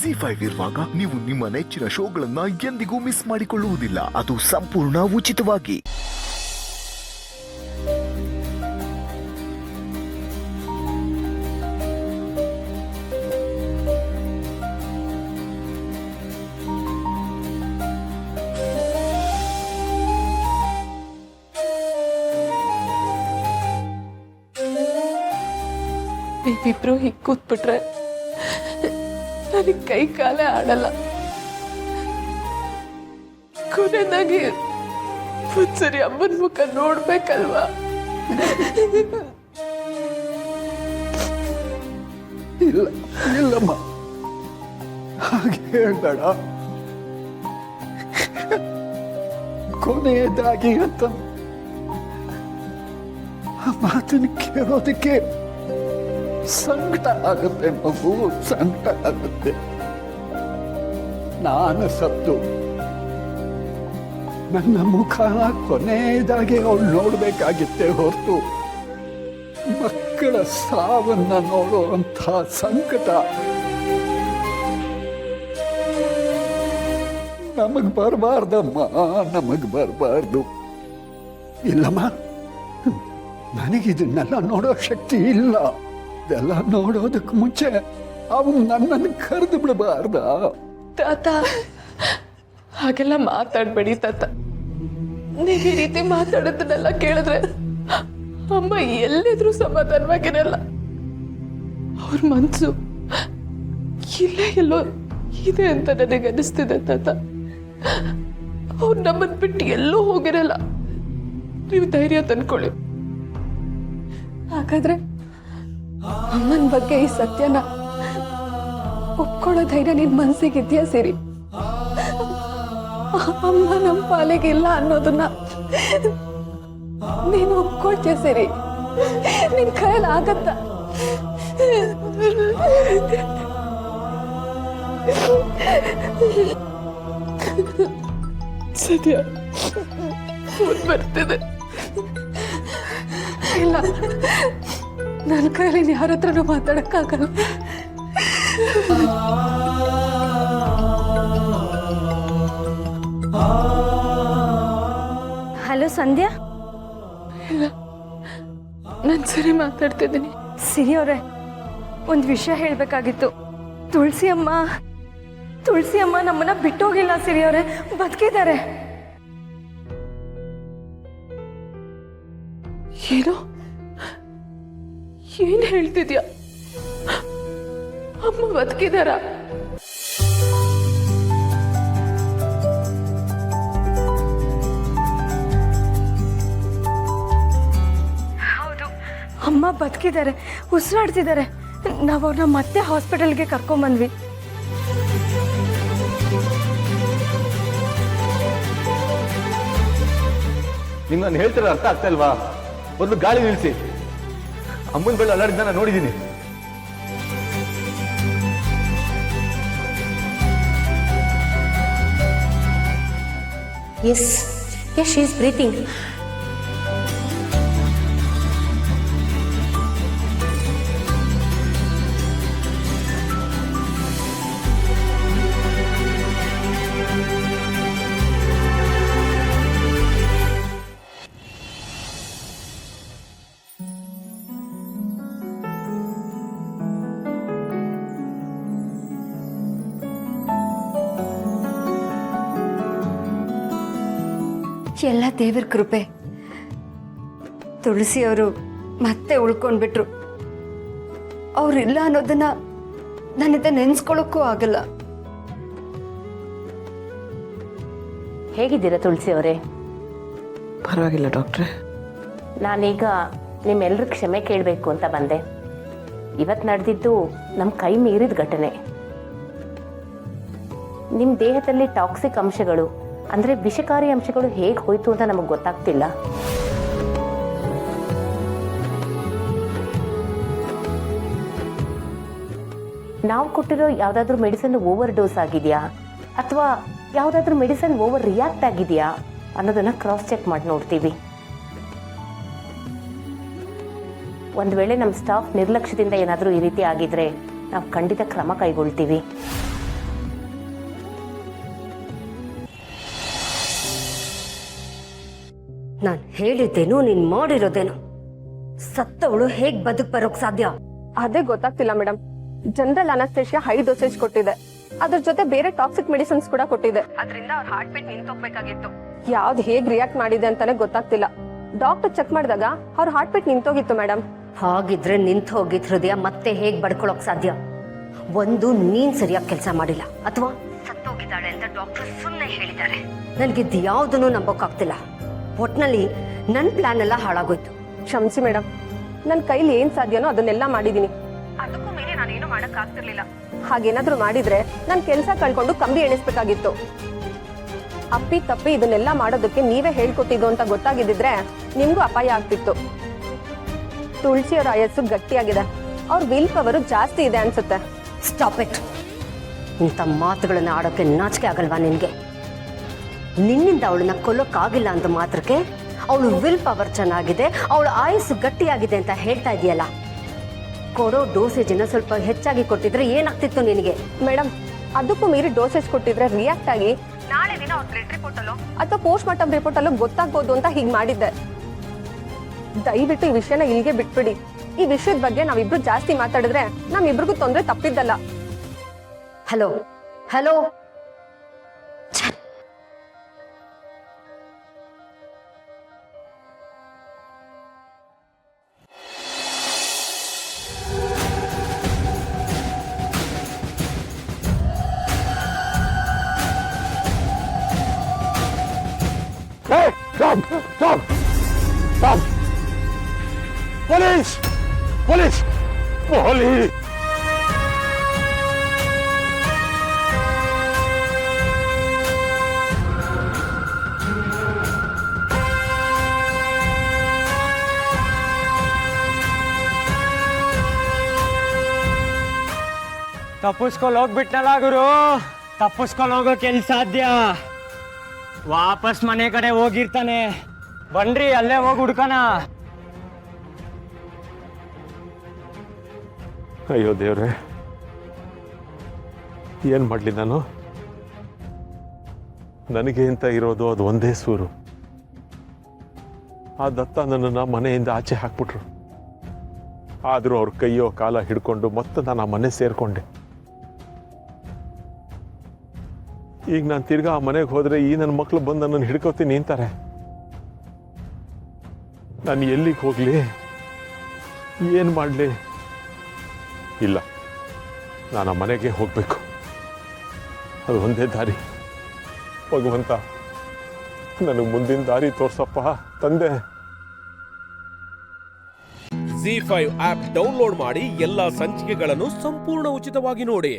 ಜಿ5 ಇರುವಾಗ ನೀವು ನಿಮ್ಮ ನೆಚ್ಚಿನ ಶೋಗಳನ್ನ ಎಂದಿಗೂ ಮಿಸ್ ಮಾಡಿಕೊಳ್ಳುವುದಿಲ್ಲ. ಅದು ಸಂಪೂರ್ಣ ಉಚಿತವಾಗಿ. ನೀವಿಬ್ರು ಹೀಗೆ ಕೂತ್ಬಿಟ್ರೆ ನನಗೆ ಕೈ ಕಾಲೇ ಆಡಲ್ಲ. ಕೊನೆದಾಗಿ ಒಂದ್ಸರಿ ಅಮ್ಮನ ಮುಖ ನೋಡ್ಬೇಕಲ್ವಾ? ಇಲ್ಲ ಇಲ್ಲಮ್ಮ, ಹಾಗೆ ಹೇಳ್ಬೇಡ. ಕೊನೆಯದಾಗಿ ಅಂತ ಆ ಮಾತನ್ನು ಕೇಳೋದಕ್ಕೆ ಸಂಕಟ ಆಗುತ್ತೆ ಮಗು, ಸಂಕಟ ಆಗುತ್ತೆ. ನಾನು ಸತ್ತು ನನ್ನ ಮುಖನ ಕೊನೆಯದಾಗಿ ಅವಳು ನೋಡ್ಬೇಕಾಗಿತ್ತೆ ಹೊರತು ಮಕ್ಕಳ ಸಾವನ್ನ ನೋಡುವಂಥ ಸಂಕಟ ನಮಗ್ ಬರಬಾರ್ದಮ್ಮ, ನಮಗ್ ಬರಬಾರ್ದು. ಇಲ್ಲಮ್ಮ, ನನಗಿದನ್ನೆಲ್ಲ ನೋಡೋ ಶಕ್ತಿ ಇಲ್ಲ. ಇದೆಲ್ಲ ನೋಡೋದಕ್ಕೆ ಮುಂಚೆ ಅವನು ನನ್ನನ್ನು ಕರೆದು ಬಿಡಬಾರ್ದ? ತಾತ, ಹಾಗೆಲ್ಲ ಮಾತಾಡ್ಬೇಡಿ ತಾತ. ನೀವು ಈ ರೀತಿ ಮಾತಾಡೋದನ್ನೆಲ್ಲ ಕೇಳಿದ್ರೆ ಅಮ್ಮ ಎಲ್ಲಿದ್ರು ಸಮಾಧಾನವಾಗಿರಲ್ಲ. ಅವ್ರ ಮನ್ಸು ಇಲ್ಲೇ ಎಲ್ಲೋ ಇದೆ ಅಂತ ನನಗೆ ಅನಿಸ್ತಿದೆ ತಾತ. ಅವ್ರು ನಮ್ಮನ್ ಬಿಟ್ಟು ಎಲ್ಲೂ ಹೋಗಿರಲ್ಲ. ನೀವು ಧೈರ್ಯ ತಂದ್ಕೊಳ್ಳಿ. ಹಾಗಾದ್ರೆ ಅಮ್ಮನ ಬಗ್ಗೆ ಈ ಸತ್ಯನ ಒಪ್ಕೊಳ್ಳೋ ಧೈರ್ಯ ನಿನ್ ಮನ್ಸಿಗಿದ್ಯಾ ಸಿರಿ? ಅಮ್ಮ ನಮ್ಮ ಪಾಲಿಗಿಲ್ಲ ಅನ್ನೋದನ್ನ ನೀನು ಒಪ್ಕೊಳ್ತೀಯ ಸಿರಿ? ನಿನ್ ಕೈಯಲ್ಲಿ ಆಗತ್ತ? ಸದ್ಯ ಬರ್ತಿದೆ. ಇಲ್ಲ, ನನ್ನ ಕೈಯಲ್ಲಿ ಯಾರ ಹತ್ರನೂ ಮಾತಾಡಕ್ಕಾಗಲ್ಲ. ಹಲೋ ಸಂಧ್ಯಾ. ಇಲ್ಲ, ನಾನು ಸರಿ ಮಾತಾಡ್ತಿದ್ದೀನಿ. ಸಿರಿ ಅವರೇ, ಒಂದು ವಿಷಯ ಹೇಳಬೇಕಾಗಿತ್ತು. ತುಳಸಿ ಅಮ್ಮ ನಮ್ಮನ್ನ ಬಿಟ್ಟೋಗಿಲ್ಲ ಸಿರಿ ಅವರೇ, ಬದುಕಿದ್ದಾರೆ. ಏನೋ ಏನ್ ಹೇಳ್ತಿದ್ಯಾ? ಅಮ್ಮ ಬದುಕಿದಾರ? ಹೌದು, ಅಮ್ಮ ಬದುಕಿದ್ದಾರೆ, ಉಸಿರಾಡ್ತಿದ್ದಾರೆ. ನಾವು ಅವ್ರನ್ನ ಮತ್ತೆ ಹಾಸ್ಪಿಟಲ್ಗೆ ಕರ್ಕೊಂಡ್ಬಂದ್ವಿ. ನಿಮ್ಗೆ ನಾನು ಹೇಳ್ತಿರೋ ಅರ್ಥ ಆಗ್ತಾ ಇಲ್ವಾ? ಒಂದು ಗಾಳಿ ನಿಲ್ಲಿಸಿ. ಅಮ್ಮನ ಬೆಳ್ಳ ಅಲ್ಲಾಡಿದ್ದ ನಾನು ನೋಡಿದ್ದೀನಿ. Yes, she is breathing. ಎಲ್ಲ ದೇವರ ಕೃಪೆ. ತುಳಸಿಯವರು ಮತ್ತೆ ಉಳ್ಕೊಂಡ್ಬಿಟ್ರು. ಅವ್ರಿಲ್ಲ ಅನ್ನೋದನ್ನ ನನ್ನಿಂದ ನೆನ್ಸ್ಕೊಳ್ಳೋಕ್ಕೂ ಆಗಲ್ಲ. ಹೇಗಿದ್ದೀರಾ ತುಳಸಿ ಅವರೇ? ಪರವಾಗಿಲ್ಲ ಡಾಕ್ಟ್ರೆ. ನಾನೀಗ ನಿಮ್ಮೆಲ್ಲರ ಕ್ಷಮೆ ಕೇಳಬೇಕು ಅಂತ ಬಂದೆ. ಇವತ್ತು ನಡೆದಿದ್ದು ನಮ್ಮ ಕೈ ಮೀರಿದ ಘಟನೆ. ನಿಮ್ಮ ದೇಹದಲ್ಲಿ ಟಾಕ್ಸಿಕ್ ಅಂಶಗಳು ಅಂದರೆ ವಿಷಕಾರಿ ಅಂಶಗಳು ಹೇಗೆ ಹೋಯ್ತು ಅಂತ ನಮಗೆ ಗೊತ್ತಾಗ್ತಿಲ್ಲ. ನಾವು ಕೊಟ್ಟಿರೋ ಯಾವುದಾದ್ರೂ ಮೆಡಿಸಿನ್ ಓವರ್ ಡೋಸ್ ಆಗಿದೆಯಾ ಅಥವಾ ಯಾವುದಾದ್ರೂ ಮೆಡಿಸಿನ್ ಓವರ್ ರಿಯಾಕ್ಟ್ ಆಗಿದೆಯಾ ಅನ್ನೋದನ್ನ ಕ್ರಾಸ್ ಚೆಕ್ ಮಾಡಿ ನೋಡ್ತೀವಿ. ಒಂದು ವೇಳೆ ನಮ್ಮ ಸ್ಟಾಫ್ ನಿರ್ಲಕ್ಷ್ಯದಿಂದ ಏನಾದರೂ ಈ ರೀತಿ ಆಗಿದ್ರೆ ನಾವು ಖಂಡಿತ ಕ್ರಮ ಕೈಗೊಳ್ತೀವಿ. ನಾನು ಹೇಳಿದ್ದೇನು ನೀನ್ ಮಾಡಿರೋದೇನು? ಸತ್ತವಳು ಹೇಗ್ ಬರೋಕ್ ಸಾಧ್ಯ? ಅದೇ ಗೊತ್ತಾಗ್ತಿಲ್ಲ madam. General anaesthesia high dosage ಕೊಟ್ಟಿದೆ, ಅದ್ರ ಜೊತೆ ಬೇರೆ ಟಾಕ್ಸಿಕ್ ಮೆಡಿಸಿನ್ಸ್ ಕೂಡ ಕೊಟ್ಟಿದೆ. ಅದರಿಂದ ಅವ್ರ ಹಾರ್ಟ್ ಬೀಟ್ ನಿಂತೋಗ್ಬೇಕಾಗಿತ್ತು. ಯಾವ್ದು ಹೇಗ್ ರಿಯಾಕ್ಟ್ ಮಾಡಿದೆ ಅಂತಾನೆ ಗೊತ್ತಾಗ್ತಿಲ್ಲ. ಡಾಕ್ಟರ್ ಚೆಕ್ ಮಾಡಿದಾಗ ಅವ್ರ ಹಾರ್ಟ್ ಬೀಟ್ ನಿಂತೋಗಿತ್ತು ಮೇಡಮ್. ಹಾಗಿದ್ರೆ ನಿಂತು ಹೋಗಿದ್ ಹೃದಯ ಮತ್ತೆ ಹೇಗ್ ಬಡ್ಕೊಳಕ್ ಸಾಧ್ಯ? ಒಂದು ನೀನ್ ಸರಿಯಾಗಿ ಕೆಲಸ ಮಾಡಿಲ್ಲ, ಅಥವಾ ಸತ್ತೋಗಿದ್ದಾಳೆ ಅಂತ ಡಾಕ್ಟರ್ ಸುಮ್ಮನೆ ಹೇಳಿದ್ದಾರೆ. ನನ್ಗಿದ್ ಯಾವ್ದನ್ನು ನಂಬೋಕಾಗ್ತಿಲ್ಲ. ಒಟ್ನಲ್ಲಿ ನನ್ ಪ್ಲಾನ್ ಎಲ್ಲ ಹಾಳಾಗೋಯ್ತು. ಕ್ಷಮಿಸಿ ಮೇಡಮ್, ನನ್ ಕೈಲಿ ಏನ್ ಸಾಧ್ಯನೋ ಅದನ್ನೆಲ್ಲ ಮಾಡಿದೀನಿ. ಅದಕ್ಕೂ ಮೇಲೆ ನಾನೇನು ಮಾಡಕ್ ಆಗ್ತಿರ್ಲಿಲ್ಲ. ಹಾಗೇನಾದ್ರೂ ಮಾಡಿದ್ರೆ ನನ್ ಕೆಲ್ಸ ಕಳ್ಕೊಂಡು ಕಂಬಿ ಎಣಿಸ್ಬೇಕಾಗಿತ್ತು. ಅಪ್ಪಿ ತಪ್ಪಿ ಇದನ್ನೆಲ್ಲ ಮಾಡೋದಕ್ಕೆ ನೀವೇ ಹೇಳ್ಕೊಟ್ಟಿದ್ದು ಅಂತ ಗೊತ್ತಾಗಿದ್ದಿದ್ರೆ ನಿಮ್ಗೂ ಅಪಾಯ ಆಗ್ತಿತ್ತು. ತುಳಸಿಯವರ ಆಯಸ್ಸು ಗಟ್ಟಿಯಾಗಿದೆ, ಅವ್ರ ವಿಲ್ ಪವರ್ ಜಾಸ್ತಿ ಇದೆ ಅನ್ಸುತ್ತೆ. Stop it. ಇಂಥ ಮಾತುಗಳನ್ನ ಆಡೋಕೆ ನಾಚಿಕೆ ಆಗಲ್ವಾ ನಿನ್ಗೆ? ನಿನ್ನಿಂದ ಅವಳನ್ನ ಕೊಲ್ಲೋಕ್ಕಾಗಿಲ್ಲ ಅಂತ ಮಾತ್ರಕ್ಕೆ ಅವಳು ವಿಲ್ ಪವರ್ ಚೆನ್ನಾಗಿದೆ, ಅವಳ ಆಯಸ್ಸು ಗಟ್ಟಿಯಾಗಿದೆ ಅಂತ ಹೇಳ್ತಾ ಇದೆಯಲ್ಲ. ಕೊಡೋ ಡೋಸೇಜಿನ ಸ್ವಲ್ಪ ಹೆಚ್ಚಾಗಿ ಕೊಟ್ಟಿದ್ರೆ ಏನಾಗ್ತಿತ್ತು ನಿನಗೆ? ಮೇಡಮ್, ಅದಕ್ಕೂ ಮೀರಿ ಡೋಸೇಜ್ ಕೊಟ್ಟಿದ್ರೆ ರಿಯಾಕ್ಟ್ ಆಗಿ ನಾಳೆ ದಿನ ಅವ್ರ ಬ್ಲಡ್ ರಿಪೋರ್ಟ್ ಅಲ್ಲೋ ಅಥವಾ ಪೋಸ್ಟ್ ಮಾರ್ಟಮ್ ರಿಪೋರ್ಟ್ ಅಲ್ಲೋ ಗೊತ್ತಾಗ್ಬೋದು ಅಂತ ಹೀಗ್ ಮಾಡಿದ್ದೆ. ದಯವಿಟ್ಟು ಈ ವಿಷಯನ ಇಲ್ಲಿಗೆ ಬಿಟ್ಬಿಡಿ. ಈ ವಿಷಯದ ಬಗ್ಗೆ ನಾವಿಬ್ರು ಜಾಸ್ತಿ ಮಾತಾಡಿದ್ರೆ ನಮ್ಮಿಬ್ರಿಗೂ ತೊಂದ್ರೆ ತಪ್ಪಿದ್ದಲ್ಲ. Hello hello, police police police! ತಪ್ಪಿಸ್ಕೊಂಡು ಹೋಗ್ಬಿಟ್ನಲ್ಲ ಗುರು, ತಪ್ಪಿಸ್ಕೊಂಡು ಹೋಗೋಕೆ ಎಲ್ಲಿ ಸಾಧ್ಯ? ವಾಪಸ್ ಮನೆ ಕಡೆ ಹೋಗಿರ್ತಾನೆ. ಬನ್ರಿ ಅಲ್ಲೇ ಹೋಗಿ ಹುಡ್ಕೋಣ. ಅಯ್ಯೋ ದೇವ್ರೆ, ಏನ್ ಮಾಡ್ಲಿ ನಾನು? ನನಗೆ ಅಂತ ಇರೋದು ಅದು ಒಂದೇ ಸೂರು. ಆ ದತ್ತ ನನ್ನನ್ನು ಮನೆಯಿಂದ ಆಚೆ ಹಾಕ್ಬಿಟ್ರು. ಆದರೂ ಅವ್ರ ಕೈಯೋ ಕಾಲ ಹಿಡ್ಕೊಂಡು ಮತ್ತೆ ನಾನು ಆ ಮನೆ ಸೇರ್ಕೊಂಡೆ. ಈಗ ನಾನು ತಿರ್ಗಾ ಆ ಮನೆಗೆ ಹೋದ್ರೆ ಈ ನನ್ನ ಮಕ್ಕಳು ಬಂದು ನನ್ನನ್ನು ಹಿಡ್ಕೋತೀನಿ ಅಂತಾರೆ. ನಾನು ಎಲ್ಲಿಗೆ ಹೋಗ್ಲಿ? ಏನು ಮಾಡಲಿ? ಇಲ್ಲ, ನಾನು ಆ ಮನೆಗೆ ಹೋಗಬೇಕು. ಅದು ಒಂದೇ ದಾರಿ. ಭಗವಂತ, ನನಗೆ ಮುಂದಿನ ದಾರಿ ತೋರ್ಸಪ್ಪ ತಂದೆ. ZEE5 ಆಪ್ ಡೌನ್ಲೋಡ್ ಮಾಡಿ ಎಲ್ಲಾ ಸಂಚಿಕೆಗಳನ್ನು ಸಂಪೂರ್ಣ ಉಚಿತವಾಗಿ ನೋಡಿ.